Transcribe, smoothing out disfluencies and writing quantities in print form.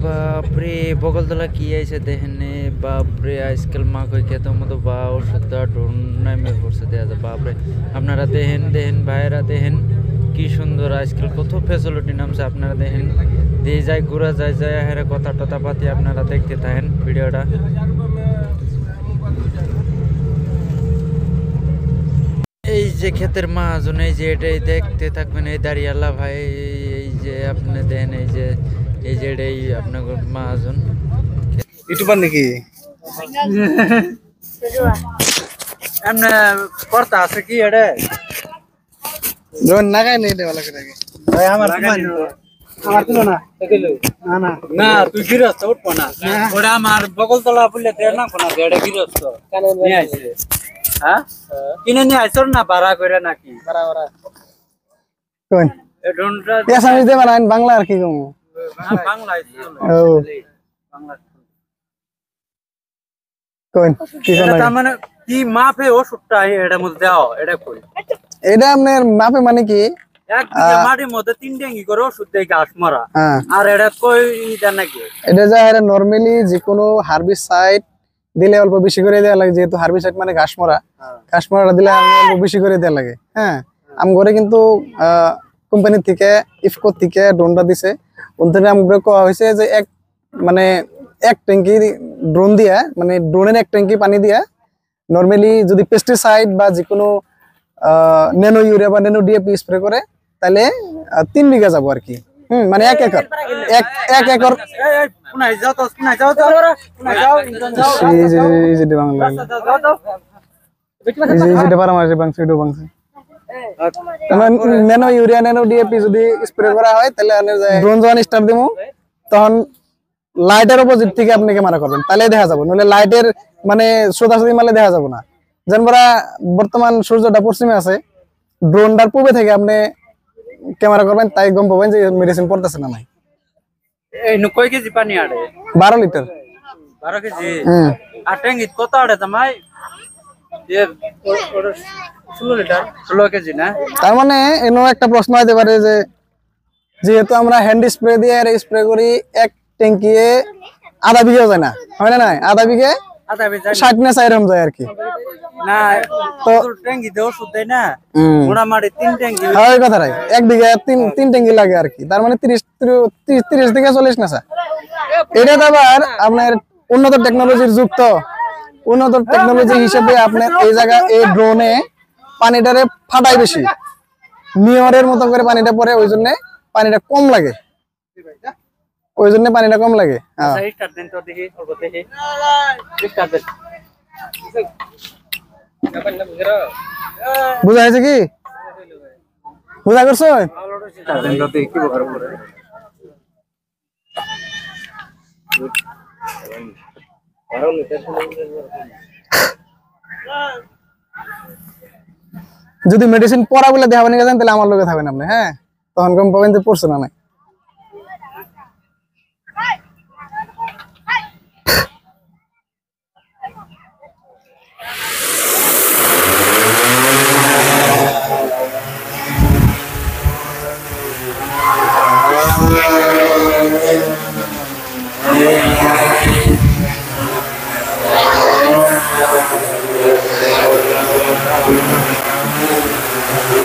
বাপরে বগলতলা কি আইছে দেখেন বাপরে আজকাল মা কই খেত মতো বা ওষুধটা ডোন নামে পড়ছে দেয়া যায় বাপরে আপনারা দেখেন ভাইয়েরা দেখেন কি সুন্দর আজকাল কত ফ্যাসিলিটি নামছে আপনারা দেখেন দিয়ে যায় ঘুরা যায় হেরে কথা টথা পাতি আপনারা দেখতে থাকেন ভিডিওটা এই যে ক্ষেতের মাহাজন এই যে এটাই দেখতে থাকবেন এই দাঁড়িয়ালা ভাই এই যে আপনি দেন এই যে এটাই আপনার মাহাজন ইউটিউবার নাকি এমনি করতে আছে কি এটা যখন নাগাই নেই দেওয়া করে ভাই আমার তুলো না না না তুই গিরস্ত উঠবো না ওটা আমার বগলতলা বললে দেয় না কোনা এটা গিরস্ত নিয়ে আইছে হ্যাঁ কিনে নিয়ে আইছর না ভাড়া করে নাকি ভাড়া কোন এই ডোনটা পেছানি দে বানান বাংলা আর কি কম বাংলা ও বাংলা কোন কি এটা তার মানে কি মাপে ওষুধটা এটার মধ্যে দাও এটা কই এটা আপনার মাপে মানে কি এক বিঘা মাটির মধ্যে 3 ট্যাঙ্কি করে ওষুধ দেয় ঘাস মারা আর এটা কই জান নাকি এটা যা এর নরমালি যে কোনো হারবিসাইড দিলে অল্প বেশি করে দেয়া লাগে যেহেতু হারবিসাইড মানে ঘাস মারাটা দিলে অল্প বেশি করে দেয়া লাগে হ্যাঁ আম ঘরে কিন্তু কোম্পানি থেকে ইফকো থেকে ড্রোনটা দিছে ওখানে আমগুলো কোয়া হয়েছে যে এক ট্যাঙ্কি ড্রোন দিয়া মানে ড্রোনের এক ট্যাঙ্কি পানি দিয়া নরমালি যদি পেস্টিসাইড বা যে কোনো ন্যানো ইউরিয়া বা ন্যানো ডিএপি স্প্রে করে তাহলে 3 বিঘা যাবো আর কি মানে 1 একর এক acre nano urea nano DAP যদি স্প্রে করা হয় তাহলে ড্রোন যখন স্টার্ট দেবো তখন লাইটের অপোজিট থেকে আপনি ক্যামেরা করবেন তাহলে দেখা যাবো নইলে লাইটের মানে সোজাসুজি মারলে দেখা যাবো না যেন বর্তমান সূর্যটা পশ্চিমে আছে ড্রোনটার পূর্বে থেকে আপনি ক্যামেরা করবেন তাই গম পাবেন যে মেডিসিন পড়তেছে না নাই এই কয় কেজি পানি আড়ে 12 লিটার 12 কেজি আর ট্যাঙ্কি কত আড়ে তোমায় 16 লিটার 16 কেজি না তার মানে এনো একটা প্রশ্ন হতে পারে যে যেহেতু আমরা হ্যান্ড স্প্রে দিয়ে স্প্রে করি এক ট্যাঙ্কি আধা বিঘা যায় না হয় না আধা বিঘা 60 না 4 যায় আর কি না তো ট্যাঙ্কি দেও ওষুধ দেয় না মোটামুটি 3 ট্যাঙ্কি হয় কথা রাই এক বিঘা 3 ট্যাঙ্কি লাগে আর কি তার মানে 30 থেকে 40 না স্যার এটা আবার আপনার উন্নত টেকনোলজির যুগ তো উন্নত টেকনোলজি হিসেবে আপনার এই জায়গা এই ড্রোনে পানিটারে ফাটাই বেশি নিয়রের মতো করে পানিটা পড়ে ওই জন্য পানিটা কম লাগে বুঝা হয়েছে কি বুঝা করছো যদি মেডিসিন পড়া বলে দেখাবেন তাহলে আমার লোকে থাকবেন আপনি হ্যাঁ তখন গম পাবেন যে পড়ছে না নাই